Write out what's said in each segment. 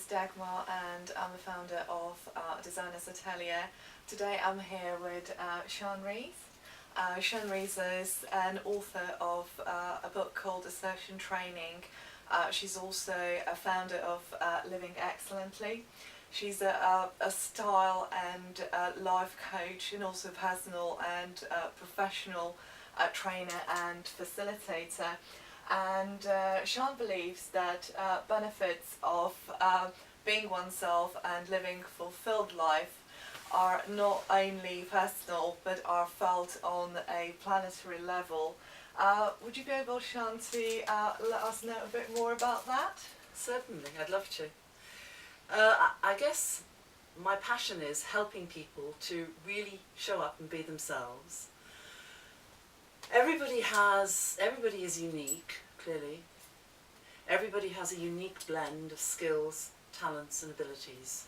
Dagmar and I'm the founder of Designers Atelier. Today I'm here with D'SHÂN REES. D'SHÂN REES is an author of a book called Assertion Training. She's also a founder of Living Excellently. She's a style and life coach, and also personal and professional trainer and facilitator. And D'SHÂN believes that benefits of being oneself and living a fulfilled life are not only personal but are felt on a planetary level. Would you be able, D'SHÂN, to let us know a bit more about that? Certainly, I'd love to. I guess my passion is helping people to really show up and be themselves. Everybody is unique, clearly. Everybody has a unique blend of skills, talents and abilities.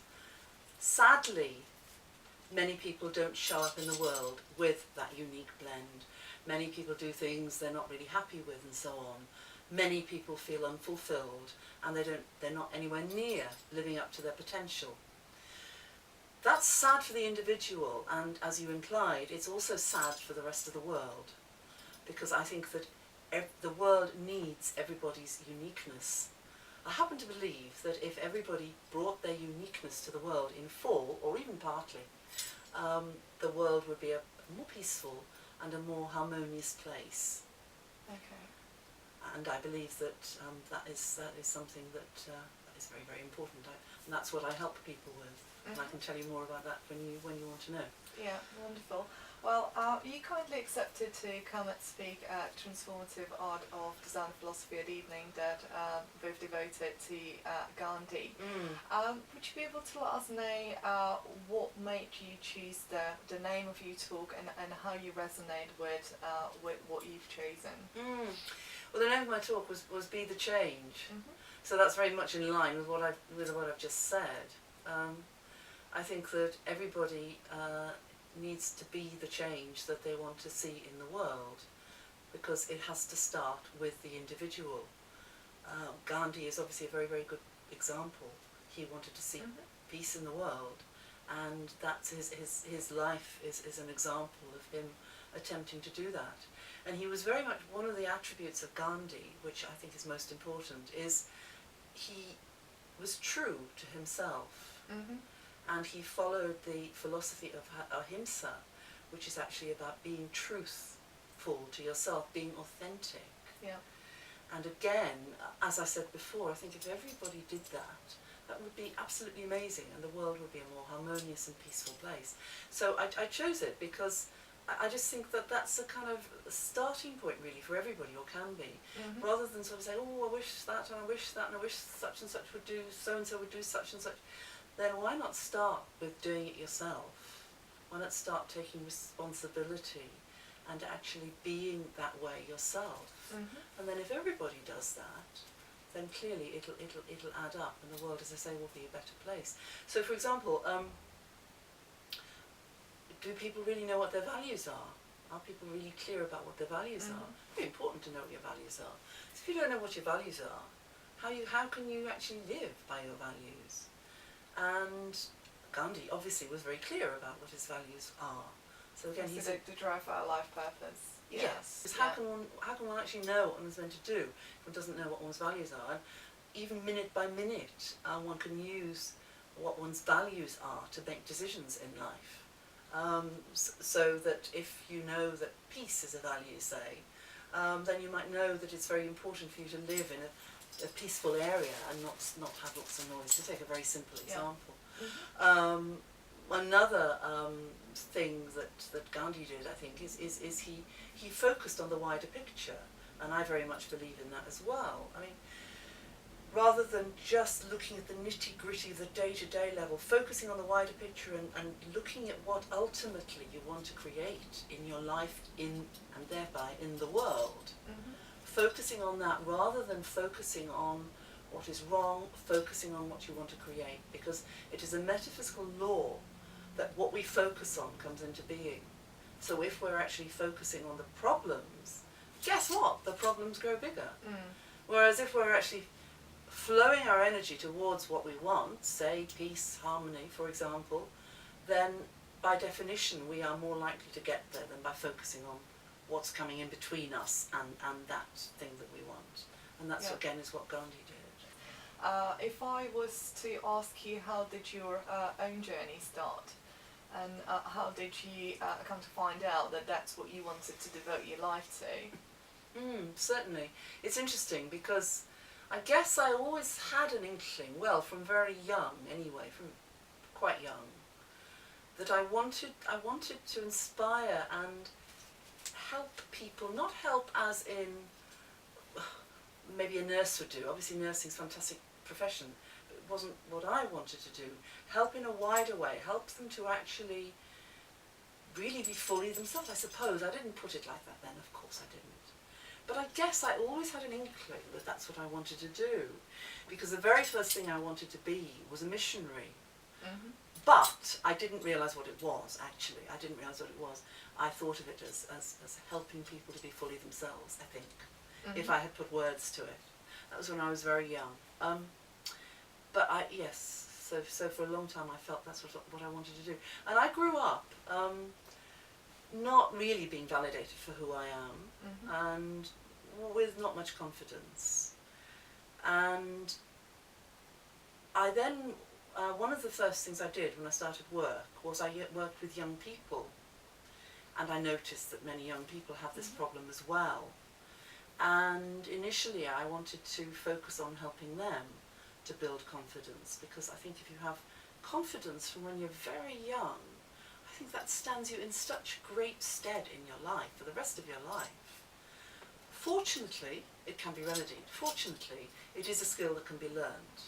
Sadly, many people don't show up in the world with that unique blend. Many people do things they're not really happy with and so on. Many people feel unfulfilled and they're not anywhere near living up to their potential. That's sad for the individual, and as you implied, it's also sad for the rest of the world. Because I think that the world needs everybody's uniqueness. I happen to believe that if everybody brought their uniqueness to the world in full, or even partly, the world would be a more peaceful and a more harmonious place. Okay. And I believe that that is something that is very, very important. And that's what I help people with. And I can tell you more about that when you want to know. Yeah, wonderful. Well, you kindly accepted to come and speak at Transformative Art of Design and Philosophy at Evening that we've devoted to Gandhi. Would you be able to let us know what made you choose the name of your talk and how you resonate with what you've chosen? Well, the name of my talk was Be the Change. So that's very much in line with what I've just said. I think that everybody needs to be the change that they want to see in the world, because it has to start with the individual. Gandhi is obviously a very, very good example. He wanted to see peace in the world, and that's his life is an example of him attempting to do that. And he was very much, one of the attributes of Gandhi, which I think is most important, is he was true to himself. And he followed the philosophy of ahimsa, which is actually about being truthful to yourself, being authentic. Yeah. And again, as I said before, I think if everybody did that, that would be absolutely amazing, and the world would be a more harmonious and peaceful place. So I chose it because I just think that that's a kind of starting point really for everybody, or can be, rather than sort of say, oh, I wish that, and I wish that, and I wish such and such would do, so-and-so would do such and such. Then why not start with doing it yourself? Why not start taking responsibility and actually being that way yourself? And then if everybody does that, then clearly it'll add up, and the world, as I say, will be a better place. So, for example, do people really know what their values are? Are people really clear about what their values are? It's very important to know what your values are. So if you don't know what your values are, how can you actually live by your values? And Gandhi obviously was very clear about what his values are. So again, he's to drive our life purpose. Yes. How can one actually know what one's meant to do if one doesn't know what one's values are? And even minute by minute, one can use what one's values are to make decisions in life. So that if you know that peace is a value, say, then you might know that it's very important for you to live in a peaceful area and not have lots of noise, to take a very simple example. Another thing that Gandhi did, I think, is he focused on the wider picture, and I very much believe in that as well. I mean, rather than just looking at the nitty-gritty of the day-to-day level, focusing on the wider picture and looking at what ultimately you want to create in your life, and thereby in the world. Focusing on that rather than focusing on what is wrong, focusing on what you want to create, because it is a metaphysical law that what we focus on comes into being. So if we're actually focusing on the problems, guess what? The problems grow bigger. Whereas if we're actually flowing our energy towards what we want, say peace, harmony, for example, then by definition we are more likely to get there than by focusing on what's coming in between us and that thing that we want. And that's, Yeah. again, is what Gandhi did. If I was to ask you, how did your own journey start? And how did you come to find out that that's what you wanted to devote your life to? Certainly. It's interesting because I guess I always had an inkling, well, from very young anyway, from quite young, that I wanted to inspire and help people, not help as in maybe a nurse would do. Obviously nursing's a fantastic profession, but it wasn't what I wanted to do. Help in a wider way, help them to actually really be fully themselves, I suppose. I didn't put it like that then, of course I didn't. But I guess I always had an inkling that that's what I wanted to do, because the very first thing I wanted to be was a missionary. Mm-hmm. But I didn't realise what it was, actually. I didn't realise what it was. I thought of it as helping people to be fully themselves, I think, if I had put words to it. That was when I was very young. But so for a long time I felt that's what I wanted to do. And I grew up not really being validated for who I am, and with not much confidence. And I then, one of the first things I did when I started work was I worked with young people. And I noticed that many young people have this problem as well. And initially I wanted to focus on helping them to build confidence, because I think if you have confidence from when you're very young, I think that stands you in such great stead in your life, for the rest of your life. Fortunately, it can be remedied. Fortunately, it is a skill that can be learned.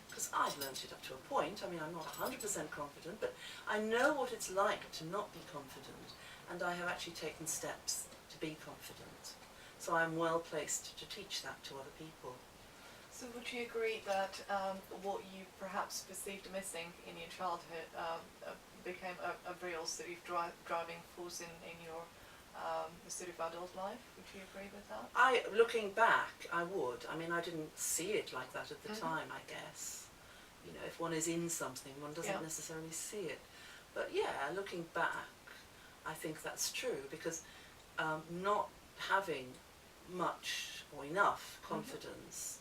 Because I've learnt it up to a point. I mean, I'm not 100% confident, but I know what it's like to not be confident, and I have actually taken steps to be confident. So I'm well placed to teach that to other people. So would you agree that what you perhaps perceived missing in your childhood became a real sort of driving force in your sort of adult life? Would you agree with that? Looking back, I would. I mean, I didn't see it like that at the time, I guess. You know, if one is in something, one doesn't necessarily see it. But yeah, looking back, I think that's true, because not having much or enough confidence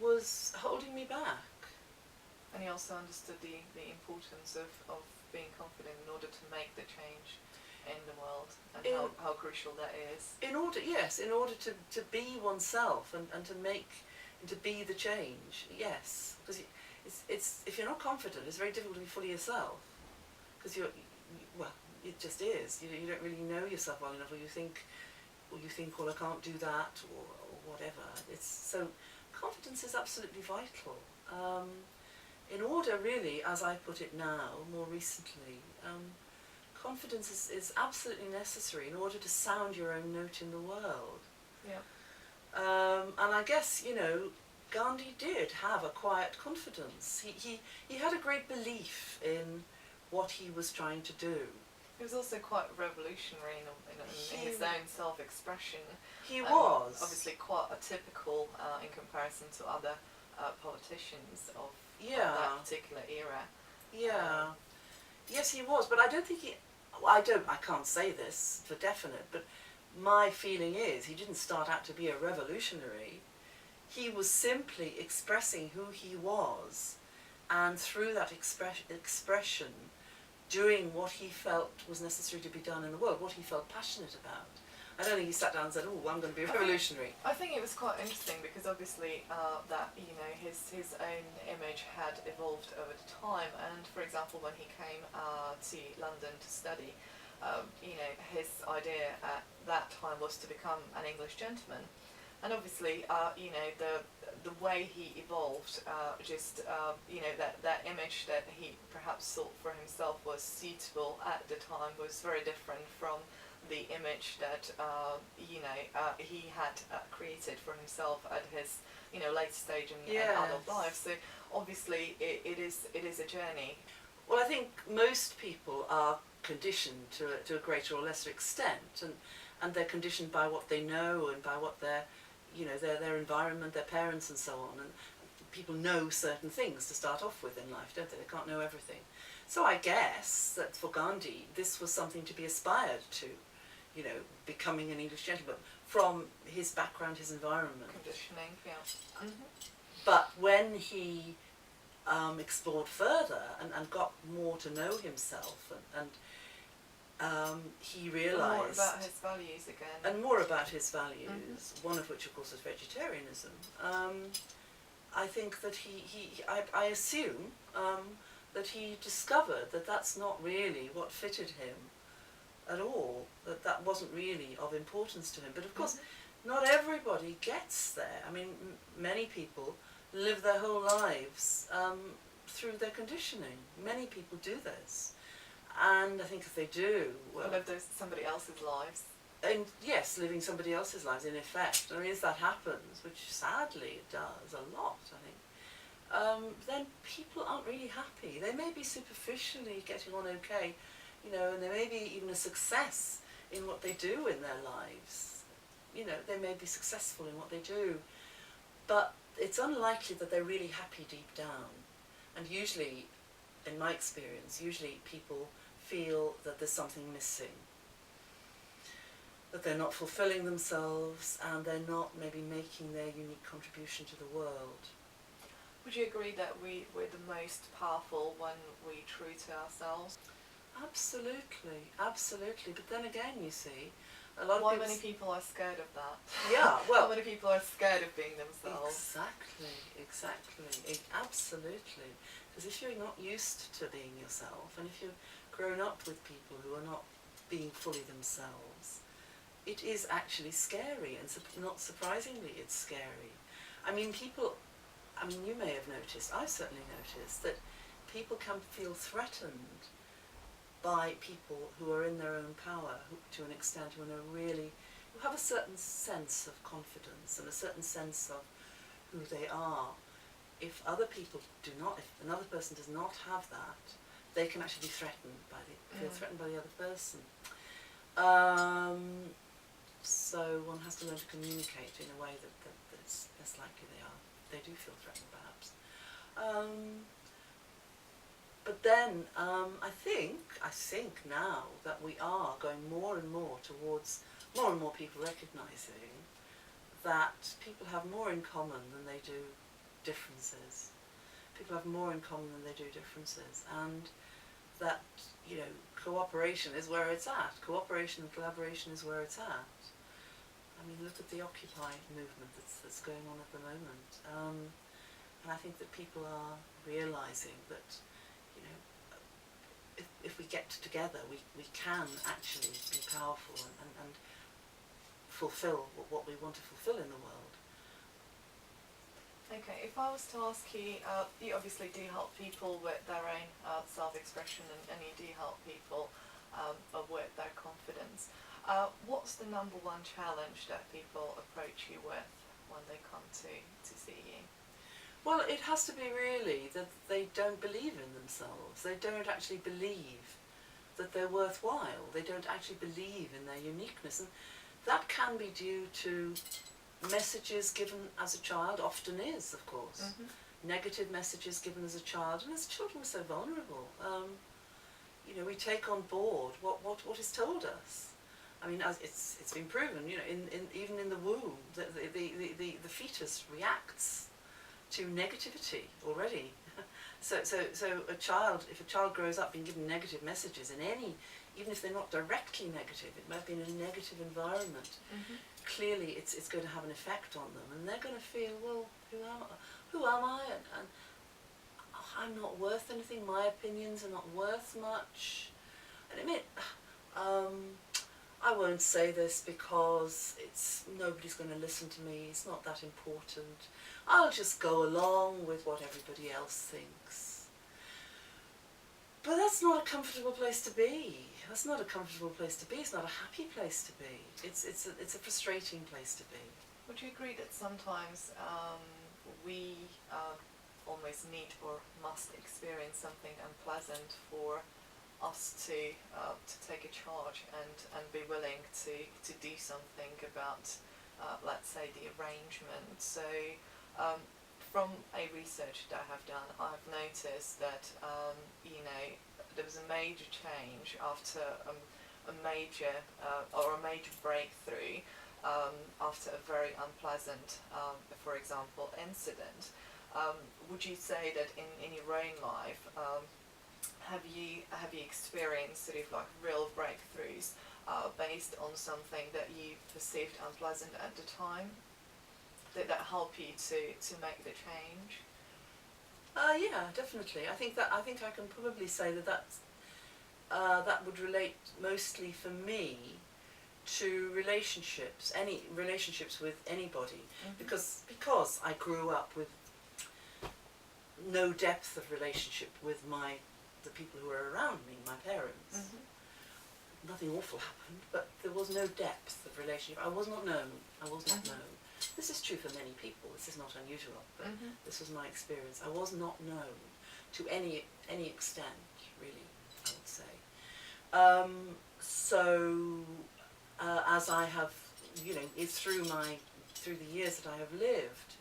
was holding me back. And you also understood the importance of being confident in order to make the change in the world, and how crucial that is. In order to be oneself and to be the change, yes. Because it's if you're not confident, it's very difficult to be fully yourself. Because it just is. You don't really know yourself well enough, or you think, well, I can't do that, or whatever. So confidence is absolutely vital. In order, really, as I put it now, more recently, confidence is absolutely necessary in order to sound your own note in the world. Yeah. And I guess, Gandhi did have a quiet confidence. He had a great belief in what he was trying to do. He was also quite revolutionary in his own self-expression. He was. Obviously quite atypical in comparison to other politicians of that particular era. Yeah. Yes, he was, but I don't think I can't say this for definite, but my feeling is he didn't start out to be a revolutionary. He was simply expressing who he was, and through that expression, doing what he felt was necessary to be done in the world, what he felt passionate about. I don't think he sat down and said, "Oh, I'm going to be a revolutionary." I think it was quite interesting because obviously that his own image had evolved over the time, and for example, when he came to London to study, his idea at that time was to become an English gentleman, and obviously the way he evolved, that image that he perhaps thought for himself was suitable at the time was very different from the image that he had created for himself at his late stage in adult life. So obviously it is a journey. Well, I think most people are conditioned to a greater or lesser extent, and they're conditioned by what they know and by what their environment, their parents and so on. And people know certain things to start off with in life, don't they? They can't know everything. So I guess that for Gandhi, this was something to be aspired to, you know, becoming an English gentleman from his background, his environment. Conditioning, yeah. Mm-hmm. But when he explored further and got more to know himself, and he realised... More about his values again. And more about his values, mm-hmm. one of which, of course, is vegetarianism. I think that I assume that he discovered that that's not really what fitted him at all, that wasn't really of importance to him. But of course, mm-hmm. not everybody gets there. I mean, many people live their whole lives through their conditioning. Many people do this. And I think if they do... Well, live somebody else's lives. And yes, living somebody else's lives, in effect. I mean, as that happens, which sadly it does a lot, I think, then people aren't really happy. They may be superficially getting on okay, you know, and they may be even a success in what they do in their lives. You know, they may be successful in what they do, but it's unlikely that they're really happy deep down. And usually, in my experience, usually people feel that there's something missing, that they're not fulfilling themselves and they're not maybe making their unique contribution to the world. Would you agree that we're the most powerful when we're true to ourselves? Absolutely, absolutely. But then again, you see, a lot of Why people... many people are scared of that? Yeah, well... How many people are scared of being themselves? Exactly, absolutely. Because if you're not used to being yourself, and if you've grown up with people who are not being fully themselves, it is actually scary, and not surprisingly it's scary. I mean, you may have noticed, I've certainly noticed, that people can feel threatened by people who are in their own power, to an extent, who have a certain sense of confidence and a certain sense of who they are. If other people do not, if another person does not have that, they can actually be threatened by the other person. So one has to learn to communicate in a way that's less likely they do feel threatened, perhaps. But then I think now that we are going more and more towards more and more people recognising that people have more in common than they do differences. People have more in common than they do differences, and that, you know, cooperation is where it's at. Cooperation and collaboration is where it's at. I mean, look at the Occupy movement that's going on at the moment, and I think that people are realising that, you know, if we get together, we can actually be powerful and fulfil what we want to fulfil in the world. Okay, if I was to ask you, you obviously do help people with their own self-expression, and you do help people with their confidence. What's the number one challenge that people approach you with when they come to see you? Well, it has to be really that they don't believe in themselves. They don't actually believe that they're worthwhile. They don't actually believe in their uniqueness. And that can be due to messages given as a child, often is, of course. Mm-hmm. Negative messages given as a child, and as children we're so vulnerable. You know, we take on board what is told us. I mean, as it's been proven, you know, even in the womb, the fetus reacts to negativity already. So a child, if a child grows up being given negative messages in even if they're not directly negative, it might be in a negative environment. Mm-hmm. Clearly it's going to have an effect on them, and they're going to feel, well, who am I? And I'm not worth anything, my opinions are not worth much. And I mean, I won't say this because nobody's going to listen to me, it's not that important. I'll just go along with what everybody else thinks. But that's not a comfortable place to be. That's not a comfortable place to be. It's not a happy place to be. It's a frustrating place to be. Would you agree that sometimes we almost need or must experience something unpleasant for us to take a charge and be willing to do something about, let's say, the arrangement? So from a research that I have done, I've noticed that there was a major change after a major breakthrough after a very unpleasant, for example, incident. Would you say that in your own life, have you experienced sort of like real breakthroughs based on something that you perceived unpleasant at the time? Did that help you to make the change? Yeah, definitely. I think I can probably say that would relate mostly for me to relationships, any relationships with anybody, because I grew up with no depth of relationship with the people who were around me, my parents. Nothing awful happened, but there was no depth of relationship. I was not known. Known. This is true for many people. This is not unusual, but this was my experience. I was not known to any extent, really, I would say. As I have, it's through the years that I have lived,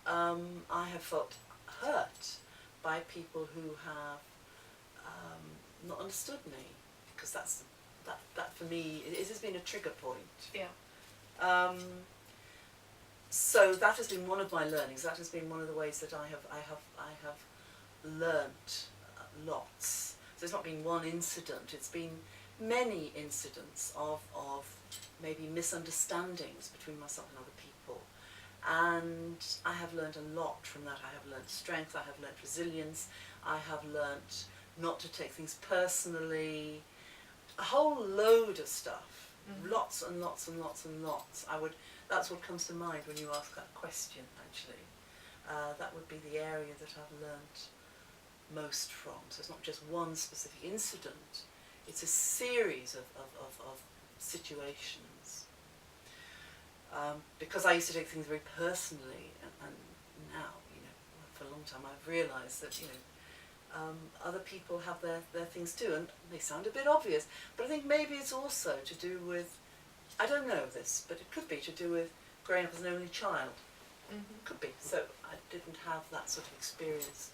I have felt hurt by people who have not understood me, because that for me, it has been a trigger point. Yeah. So that has been one of my learnings. That has been one of the ways that I have learnt lots. So it's not been one incident. It's been many incidents of maybe misunderstandings between myself and other people. And I have learned a lot from that. I have learnt strength. I have learnt resilience. I have learnt not to take things personally. A whole load of stuff. Lots and lots and lots and lots. That's what comes to mind when you ask that question, actually. That would be the area that I've learnt most from. So it's not just one specific incident, it's a series of situations. Because I used to take things very personally, and now, for a long time I've realised that, other people have their things too, and they sound a bit obvious, but I think maybe it's also to do with, I don't know this, but it could be to do with growing up as an only child. Could be. So I didn't have that sort of experience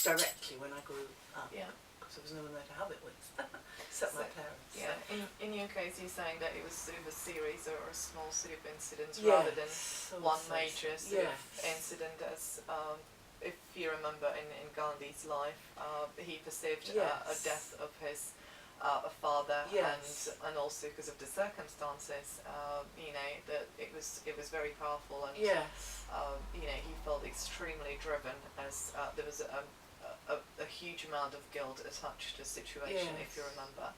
directly when I grew up, because there was no one there to have it with, except my parents. Yeah. So. In your case, you're saying that it was sort of a series or a small sort of incidents rather than one major sort of incident. As if you remember in Gandhi's life, he perceived a death of his a father, and also because of the circumstances, that it was very powerful, and he felt extremely driven, as there was a huge amount of guilt attached to the situation, if you remember.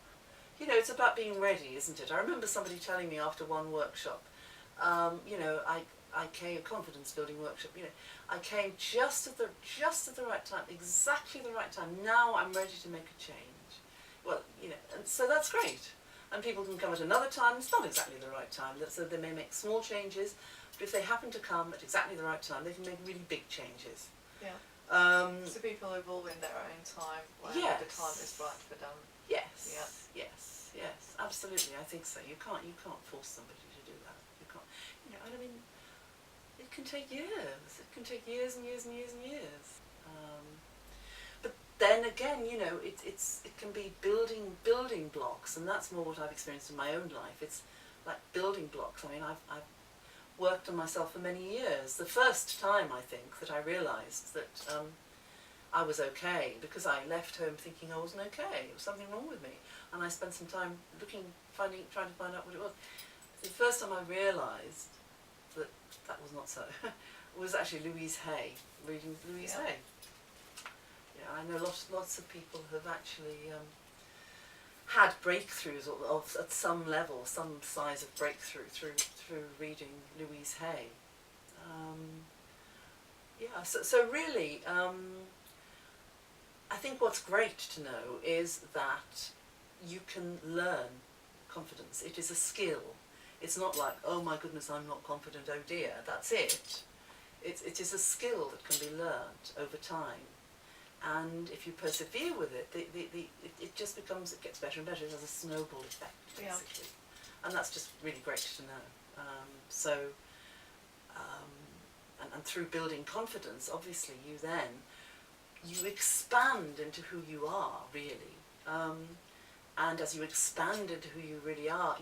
It's about being ready, isn't it? I remember somebody telling me after one workshop, I came, confidence building workshop, I came just at the right time, exactly the right time. Now I'm ready to make a change. Well, and so that's great. And people can come at another time. It's not exactly the right time. So they may make small changes, but if they happen to come at exactly the right time, they can make really big changes. Yeah. So people evolve in their own time when the time is right for them. Yes. Yeah. Yes. Absolutely. I think so. You can't force somebody to do that. You can't. I mean, it can take years. It can take years and years and years and years. But then again, it can be building blocks, and that's more what I've experienced in my own life. It's like building blocks. I mean, I've worked on myself for many years. The first time, I think, that I realised that I was okay, because I left home thinking I wasn't okay. There was something wrong with me, and I spent some time trying to find out what it was. The first time I realised that was not so was actually Louise Hay, reading Louise Hay. I know lots of people have actually had breakthroughs of at some level, some size of breakthrough through reading Louise Hay. So really, I think what's great to know is that you can learn confidence. It is a skill. It's not like, oh my goodness, I'm not confident, oh dear, that's it. It is a skill that can be learnt over time. And if you persevere with it, it just gets better and better. It has a snowball effect, basically. And that's just really great to know. and through building confidence, obviously you expand into who you are, really. And as you expand into who you really are,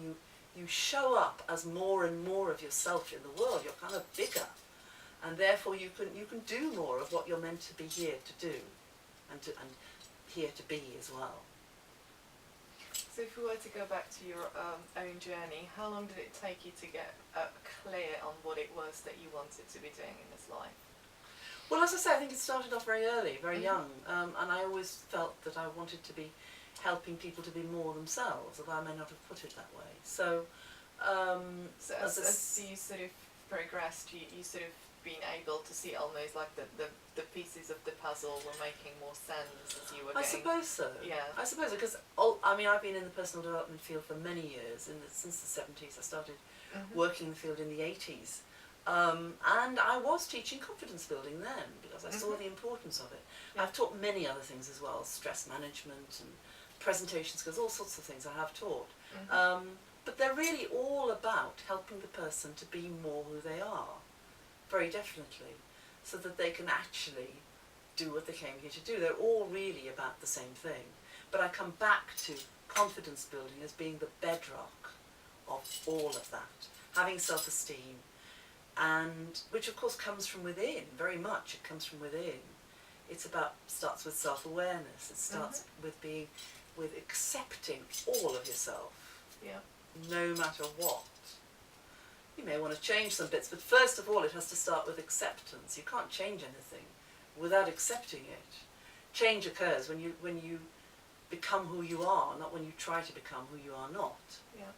you show up as more and more of yourself in the world. You're kind of bigger, and therefore you can do more of what you're meant to be here to do, and here to be as well. So if we were to go back to your own journey, how long did it take you to get clear on what it was that you wanted to be doing in this life? Well, as I say, I think it started off very early, very young, and I always felt that I wanted to be helping people to be more themselves, although I may not have put it that way. So, as you sort of progressed, you sort of been able to see almost like the pieces of the puzzle were making more sense as you were I suppose so. Yeah. I suppose so, because I mean, I've been in the personal development field for many years, since the 70s. I started working in the field in the 80s. And I was teaching confidence building then, because I saw the importance of it. Yeah. I've taught many other things as well, stress management and presentation skills, all sorts of things I have taught. But they're really all about helping the person to be more who they are, very definitely, so that they can actually do what they came here to do. They're all really about the same thing. But I come back to confidence building as being the bedrock of all of that. Having self-esteem, and which of course comes from within, very much. It comes from within. It's starts with self-awareness. It starts with accepting all of yourself, no matter what. You may want to change some bits, but first of all it has to start with acceptance. You can't change anything without accepting it. Change occurs when you become who you are, not when you try to become who you are not. Yeah.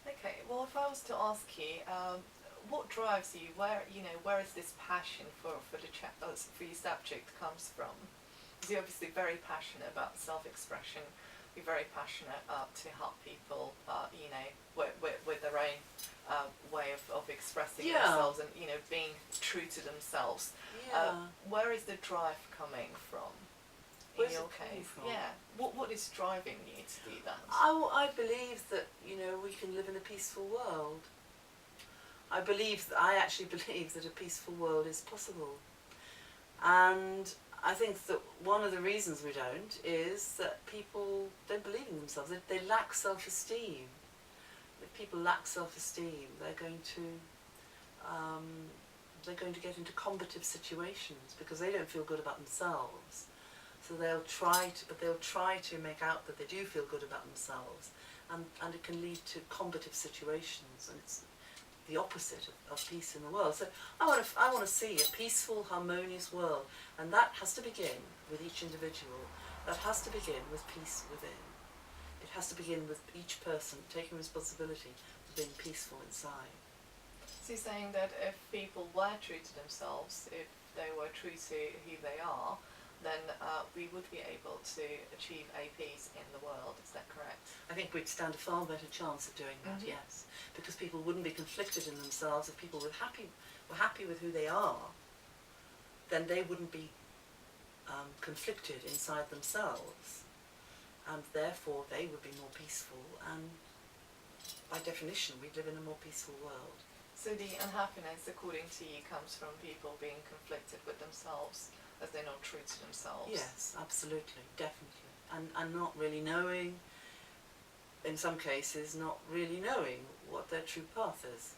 Okay. Well, if I was to ask you, what drives you? Where is this passion for your subject comes from? Because you're obviously very passionate about self-expression. You're very passionate to help people, with their own way of expressing themselves and being true to themselves. Where is the drive coming from? Where's in your it coming case, from? What is driving you to do that? I believe that we can live in a peaceful world. I actually believe that a peaceful world is possible, and I think that one of the reasons we don't is that people don't believe in themselves. They lack self-esteem. If people lack self-esteem, they're going to get into combative situations because they don't feel good about themselves. So they'll try to make out that they do feel good about themselves, and it can lead to combative situations, and it's the opposite of peace in the world. So I want to see a peaceful, harmonious world, and that has to begin with each individual. That has to begin with peace within. It has to begin with each person taking responsibility for being peaceful inside. So you're saying that if people were true to themselves, if they were true to who they are, then we would be able to achieve a peace in the world. Is that correct? I think we'd stand a far better chance of doing that, yes. Because people wouldn't be conflicted in themselves. If people were happy with who they are, then they wouldn't be conflicted inside themselves. And therefore they would be more peaceful, and by definition we'd live in a more peaceful world. So the unhappiness, according to you, comes from people being conflicted with themselves, as they're not true to themselves? Yes, absolutely, definitely. And not really knowing, in some cases, not really knowing what their true path is.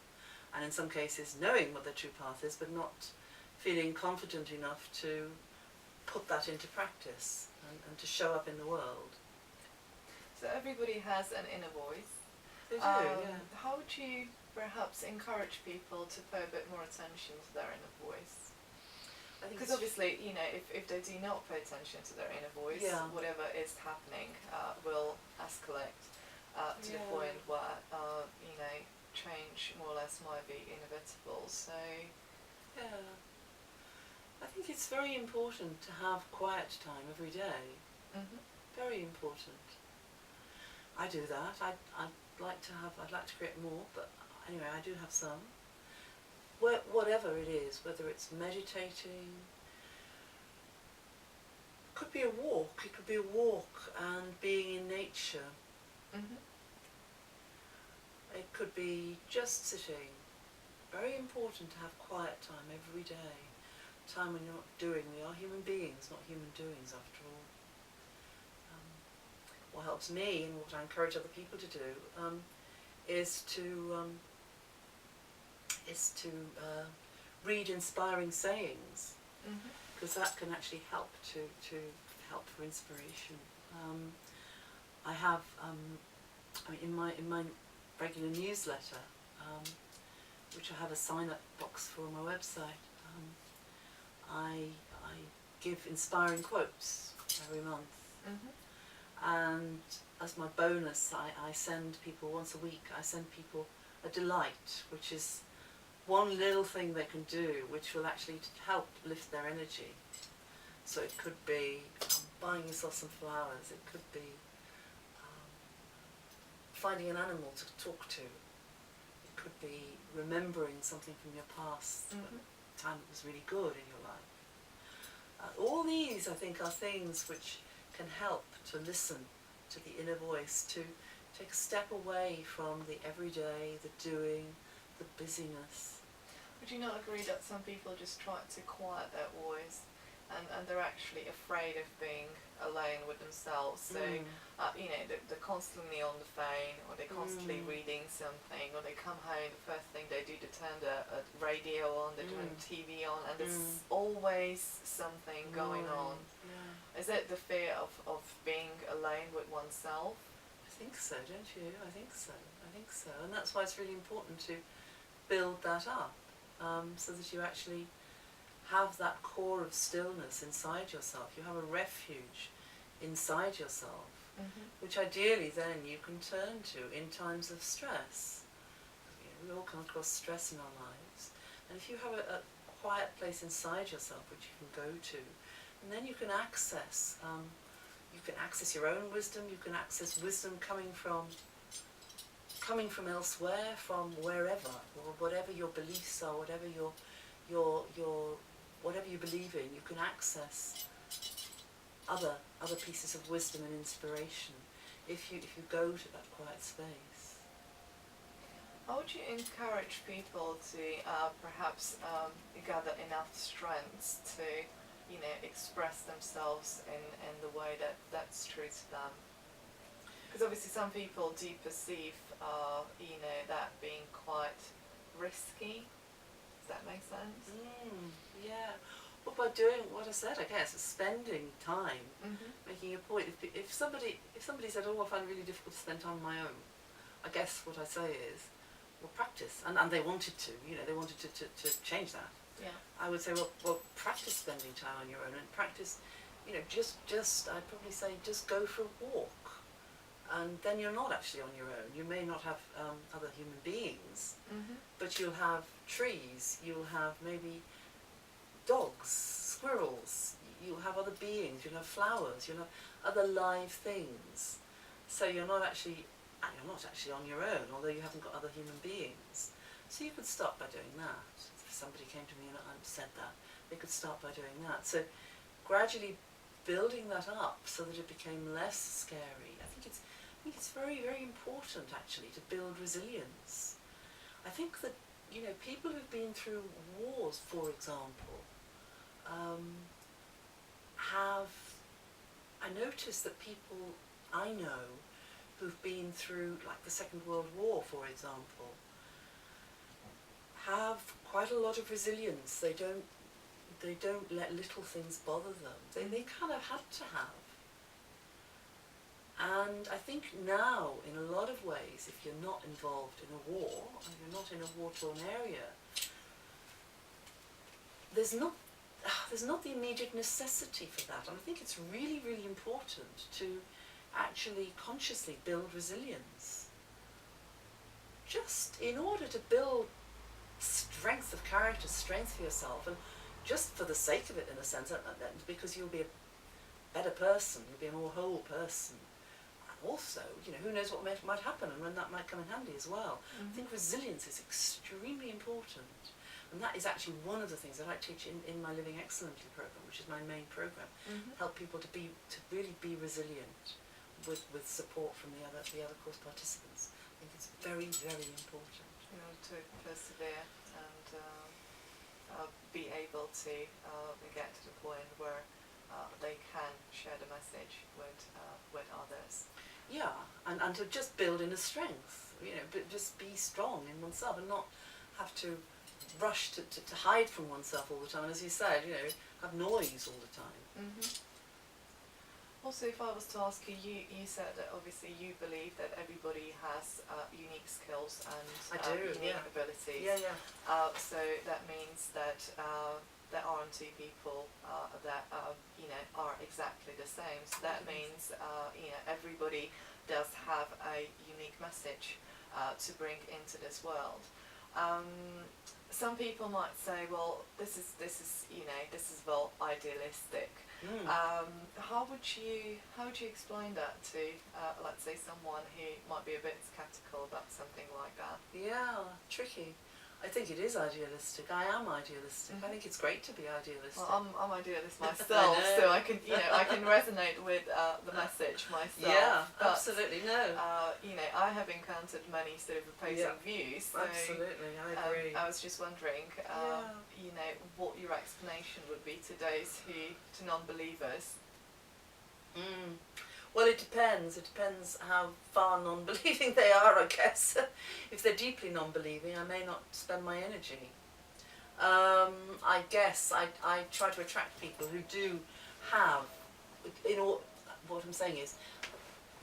And in some cases knowing what their true path is, but not feeling confident enough to put that into practice and to show up in the world. So everybody has an inner voice. They do, yeah. How would you perhaps encourage people to pay a bit more attention to their inner voice? Because obviously, if they do not pay attention to their inner voice, whatever is happening will escalate to the point where, change more or less might be inevitable. So, I think it's very important to have quiet time every day. Very important. I do that. I'd like to create more, but anyway, I do have some. Whatever it is, whether it's meditating, could be a walk. It could be a walk and being in nature. It could be just sitting very important to have quiet time every day. Time when you're not doing. We are human beings, not human doings after all. What helps me and what I encourage other people to do is to read inspiring sayings, because that can actually help to help for inspiration. I have in my regular newsletter, which I have a sign-up box for on my website. I give inspiring quotes every month, and as my bonus, I send people once a week. I send people a delight, which is one little thing they can do which will actually help lift their energy. So it could be buying yourself some flowers, it could be finding an animal to talk to, it could be remembering something from your past, a time that was really good in your life. All these, I think, are things which can help to listen to the inner voice, to take a step away from the everyday, the doing, the busyness. Would you not agree that some people just try to quiet their voice and they're actually afraid of being alone with themselves? So, you know, they're constantly on the phone, or they're constantly reading something, or they come home, the first thing they do to turn the radio on, they turn the TV on, and there's always something going on. Is it the fear of being alone with oneself? I think so, don't you? I think so. And that's why it's really important to build that up, so that you actually have that core of stillness inside yourself. You have a refuge inside yourself, which ideally then you can turn to in times of stress. You know, we all come across stress in our lives, and if you have a quiet place inside yourself which you can go to, and then you can access your own wisdom. You can access wisdom coming from elsewhere, from wherever, or whatever your beliefs are, whatever whatever you believe in. You can access other pieces of wisdom and inspiration if you go to that quiet space. How would you encourage people to perhaps gather enough strength to, you know, express themselves in the way that's true to them? Because obviously some people do perceive, you know, that being quite risky. Does that make sense? Yeah. Well, by doing what I said, I guess, spending time, making a point. If somebody said, "Oh, I find it really difficult to spend time on my own," I guess what I say is, well, practice. And they wanted to, you know, they wanted to change that. Yeah. I would say, well, practice spending time on your own, and practice, you know, just I'd probably say just go for a walk, and then you're not actually on your own. You may not have other human beings, but you'll have trees, you'll have maybe dogs, squirrels, you'll have other beings, you'll have flowers, you'll have other live things. So you're not actually on your own, although you haven't got other human beings. So you could start by doing that. If somebody came to me and said that, they could start by doing that. So gradually building that up so that it became less scary. I think it's very, very important actually to build resilience. I think that, you know, people who've been through wars, for example, I notice that people I know who've been through, like the Second World War, for example, have quite a lot of resilience. They don't let little things bother them. They kind of had to have. And I think now, in a lot of ways, if you're not involved in a war, if you're not in a war-torn area, there's not the immediate necessity for that. And I think it's really, really important to actually consciously build resilience. Just in order to build strength of character, strength for yourself, and just for the sake of it, in a sense, and because you'll be a better person, you'll be a more whole person. And also, you know, who knows what might happen and when that might come in handy as well. I think resilience is extremely important. And that is actually one of the things that I teach in my Living Excellently program, which is my main program. Help people to really be resilient with support from the other course participants. I think it's very, very important. in order to persevere and be able to get to the point where they can share the message with others. Yeah, and to just build in a strength, but just be strong in oneself and not have to rush to hide from oneself all the time. And as you said, have noise all the time. Mm-hmm. Also, if I was to ask you, you said that obviously you believe that everybody has unique skills and unique abilities. Yeah. So that means that there aren't two people that are exactly the same. So that means everybody does have a unique message to bring into this world. Some people might say, well, this is well idealistic. How would you explain that to let's say someone who might be a bit skeptical about something like that? Yeah, tricky. I think it is idealistic. I am idealistic. I think it's great to be idealistic. Well, I'm idealist myself, so I can resonate with the message myself. Yeah, but, absolutely. No. I have encountered many sort of opposing views. So, absolutely, I agree. I was just wondering, what your explanation would be to those to non-believers. Well, it depends. It depends how far non-believing they are, I guess. If they're deeply non-believing, I may not spend my energy. I guess I try to attract people who do have, what I'm saying is,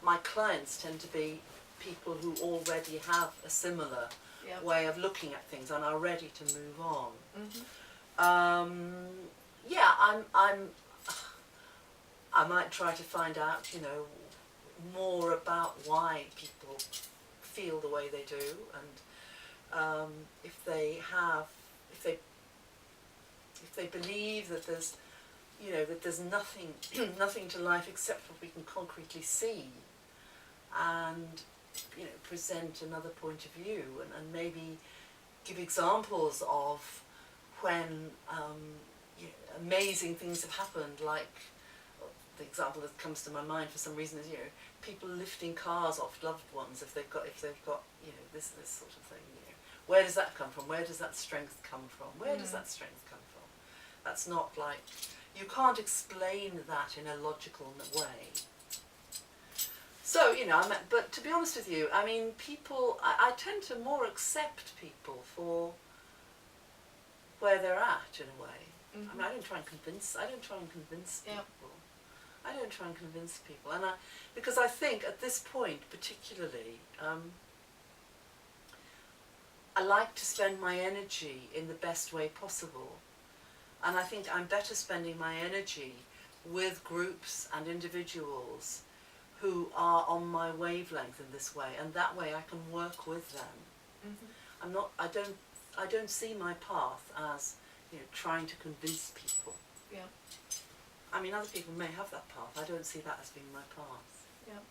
my clients tend to be people who already have a similar way of looking at things and are ready to move on. I might try to find out, more about why people feel the way they do, and if they believe that there's, that there's nothing to life except what we can concretely see, and present another point of view, and maybe give examples of when amazing things have happened, like. The example that comes to my mind for some reason is people lifting cars off loved ones if they've got this sort of thing. Where does that come from? Where does that strength come from? Where does that strength come from? That's not like you can't explain that in a logical way. So but to be honest with you, I mean, I tend to more accept people for where they're at in a way. I mean, I don't try and convince people. I don't try and convince people, and because I think at this point particularly, I like to spend my energy in the best way possible, and I think I'm better spending my energy with groups and individuals who are on my wavelength in this way, and that way I can work with them. I don't see my path as trying to convince people. Yeah. I mean, other people may have that path. I don't see that as being my path. Yeah.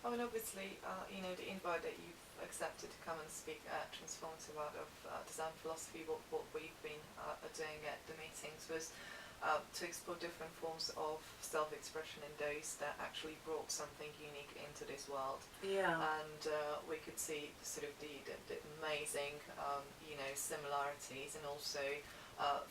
I mean, obviously, the invite that you've accepted to come and speak at Transformative Art of Design Philosophy, what we've been doing at the meetings was to explore different forms of self-expression in those that actually brought something unique into this world. Yeah. And we could see sort of the amazing, similarities, and also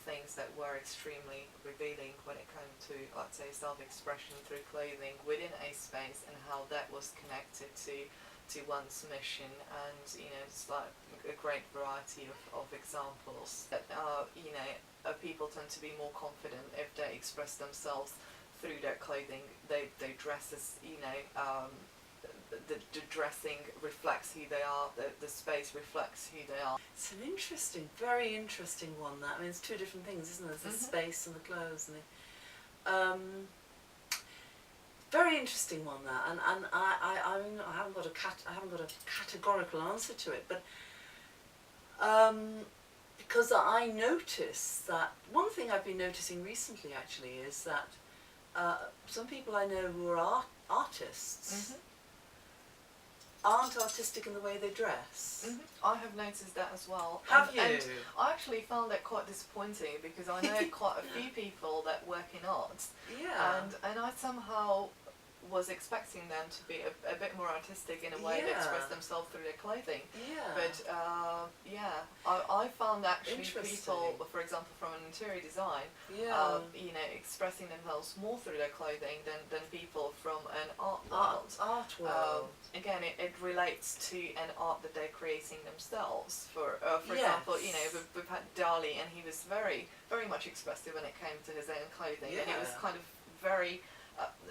things that were extremely revealing when it came to, let's say, self-expression through clothing within a space, and how that was connected to one's mission. And it's like a great variety of examples that people tend to be more confident if they express themselves through their clothing. They dress as the dressing reflects who they are, the space reflects who they are. It's an very interesting one, that. I mean, it's two different things, isn't it? There's the space and the clothes, and very interesting one, that. And I mean, I haven't got a categorical answer to it, but because I notice that one thing I've been noticing recently actually is that some people I know who are artists. Aren't artistic in the way they dress. I have noticed that as well. Have you? And I actually found that quite disappointing, because I know quite a few people that work in art. Yeah. And I somehow was expecting them to be a bit more artistic in a way to express themselves through their clothing. Yeah. But I found actually Interesting. people, for example, from an interior design, Yeah. you know, expressing themselves more through their clothing than people from an art world. Art world. Again, it relates to an art that they're creating themselves. For Yes. example, you know, we've had Dali, and he was very much expressive when it came to his own clothing, and it was Yeah. kind of very,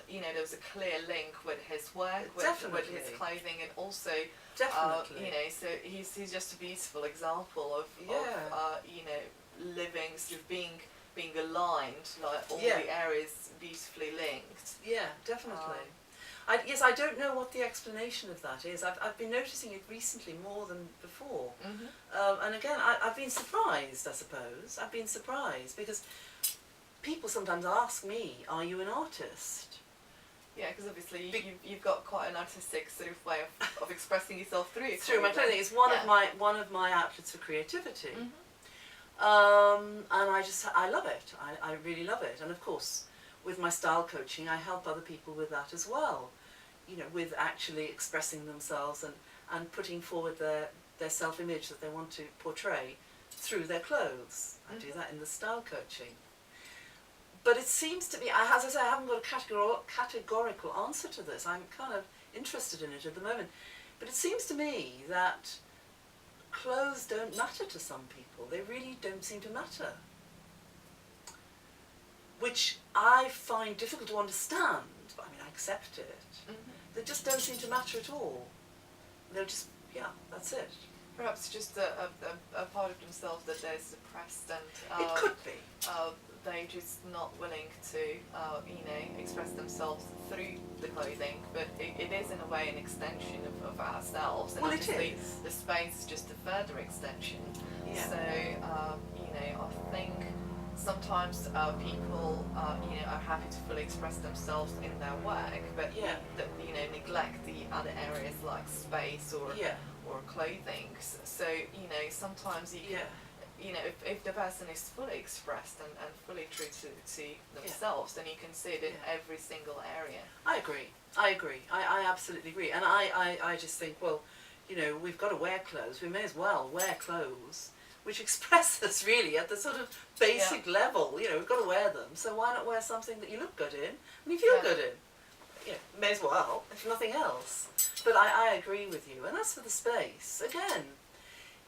you know, there was a clear link with his work, with his Definitely. clothing, and also, Definitely. you know, so he's just a beautiful example of you know, living, sort of being aligned, like all the areas beautifully linked. Yeah, definitely. I don't know what the explanation of that is. I've been noticing it recently more than before. And again, I've been surprised, I suppose. I've been surprised because people sometimes ask me, are you an artist? Yeah, because obviously you've got quite an artistic sort of way of expressing yourself through your Through my clothing. It's one of my outlets for creativity. And I love it. I really love it. And of course, with my style coaching, I help other people with that as well. You know, with actually expressing themselves and putting forward their self-image that they want to portray through their clothes. I do that in the style coaching. But it seems to me, as I say, I haven't got a categorical answer to this. I'm kind of interested in it at the moment. But it seems to me that clothes don't matter to some people. They really don't seem to matter. Which I find difficult to understand, but I mean, I accept it. They just don't seem to matter at all. They're just, that's it. Perhaps just a part of themselves that they're suppressed, and it could be. They're just not willing to, you know, express themselves through the clothing, but it is in a way an extension of ourselves, and obviously the space is just a further extension. So, you know, I think sometimes people, you know, are happy to fully express themselves in their work, but you know, neglect the other areas like space or clothing. So, you know, sometimes you can, you know, if the person is fully expressed and fully true to themselves, then you can see it in every single area. I agree. I absolutely agree. And I just think, well, you know, we've got to wear clothes. We may as well wear clothes which express us really at the sort of basic level. You know, we've got to wear them. So why not wear something that you look good in and you feel good in? You know, may as well, if nothing else. But I agree with you. And as for the space, again,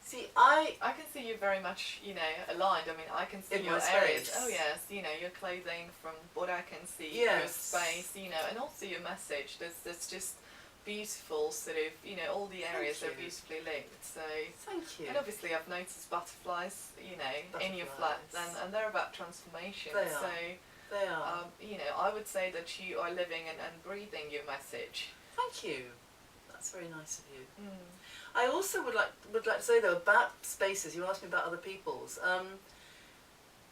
see, I can see you very much, you know, aligned. I mean, I can see in your my areas. space. Oh yes, you know, your clothing, from what I can see, Yes. your space, you know, and also your message. There's just beautiful sort of, you know, all the areas are beautifully linked. So thank you. And obviously, I've noticed butterflies, you know, in your flats, and they're about transformation. They so are. They are. you know, I would say that you are living and breathing your message. Thank you. That's very nice of you. I also would like to say though about spaces. You asked me about other people's.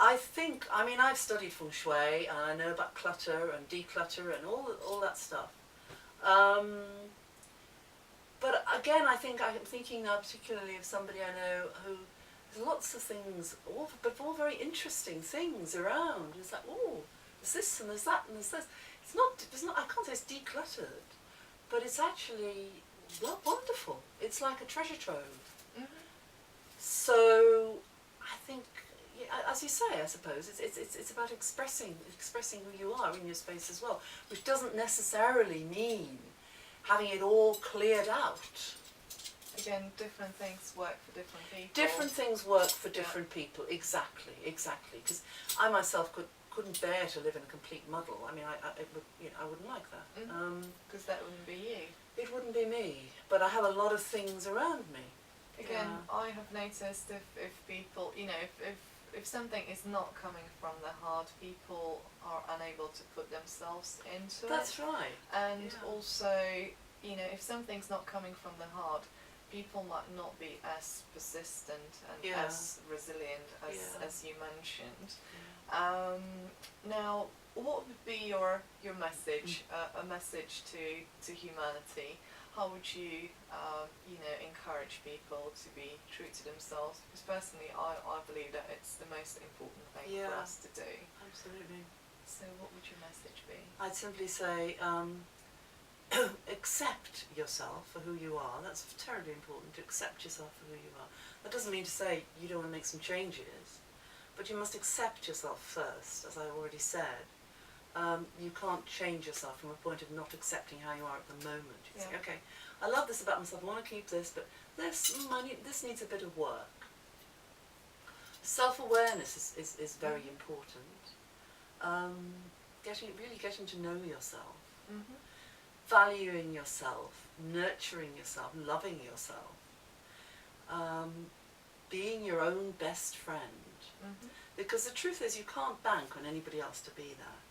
I think, I mean, I've studied feng shui and I know about clutter and declutter and all that stuff. But again, I think I'm thinking now particularly of somebody I know who there's lots of things, but all very interesting things around. It's like, oh, there's this and there's that and there's this. It's not. I can't say it's decluttered, but it's actually wonderful. It's like a treasure trove. So I think, as you say, I suppose it's about expressing who you are in your space as well, which doesn't necessarily mean having it all cleared out. Again, different things work for different people. Different things work for different people. Exactly. Because I myself couldn't bear to live in a complete muddle. I mean, I wouldn't like that. Because that wouldn't be you. It wouldn't be me. But I have a lot of things around me. Again, I have noticed if people, you know, if something is not coming from the heart, people are unable to put themselves into it. That's right. And also, you know, if something's not coming from the heart, people might not be as persistent and as resilient as you mentioned. Now, what would be your message, a message to humanity? How would you, you know, encourage people to be true to themselves? Because personally, I believe that it's the most important thing for us to do. Absolutely. So what would your message be? I'd simply say, accept yourself for who you are. That's terribly important, to accept yourself for who you are. That doesn't mean to say you don't want to make some changes, but you must accept yourself first, as I already said. You can't change yourself from a point of not accepting how you are at the moment. You say, okay, I love this about myself, I want to keep this, but this needs a bit of work. Self-awareness is very important. Really getting to know yourself. Valuing yourself, nurturing yourself, loving yourself. Being your own best friend. Because the truth is, you can't bank on anybody else to be that.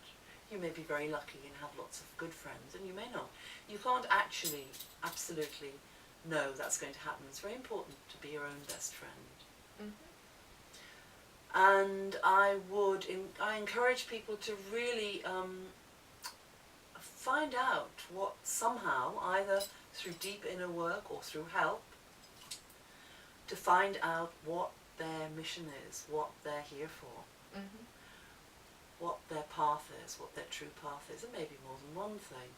You may be very lucky and have lots of good friends, and you may not. You can't actually absolutely know that's going to happen. It's very important to be your own best friend. And I encourage people to really find out what somehow, either through deep inner work or through help, to find out what their mission is, what they're here for. What their path is, what their true path is. It may be more than one thing.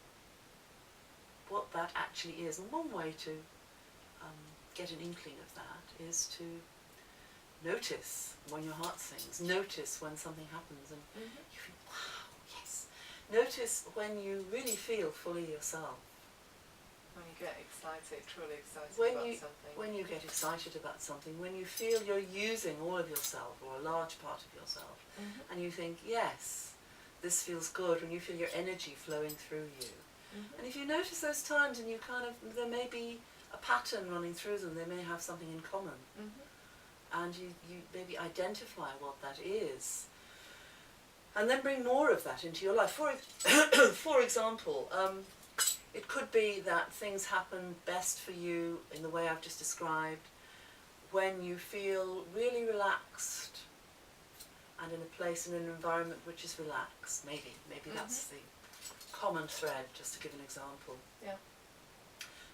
What that actually is. And one way to get an inkling of that is to notice when your heart sings. Notice when something happens and you feel, wow, yes. Notice when you really feel fully yourself. When you get excited, truly excited about something. When you get excited about something, when you feel you're using all of yourself or a large part of yourself, and you think, yes, this feels good, when you feel your energy flowing through you. And if you notice those times and you there may be a pattern running through them, they may have something in common. And you maybe identify what that is. And then bring more of that into your life. For example, it could be that things happen best for you in the way I've just described when you feel really relaxed and in a place, in an environment which is relaxed. Maybe that's the common thread, just to give an example.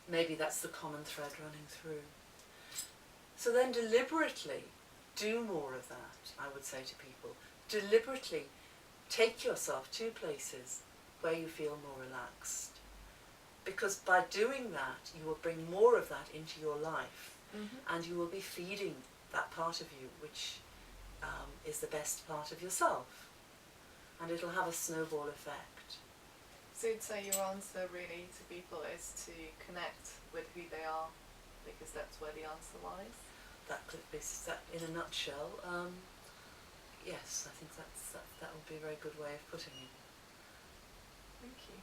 Maybe that's the common thread running through. So then deliberately do more of that, I would say to people. Deliberately take yourself to places where you feel more relaxed. Because by doing that, you will bring more of that into your life, and you will be feeding that part of you, which is the best part of yourself. And it'll have a snowball effect. So you'd say your answer really to people is to connect with who they are, because that's where the answer lies? That could be, that in a nutshell, yes, I think that would be a very good way of putting it. Thank you.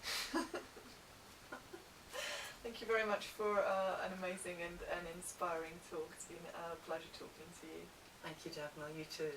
Thank you very much for an amazing and inspiring talk. It's been a pleasure talking to you. Thank you, Dagmar. You too.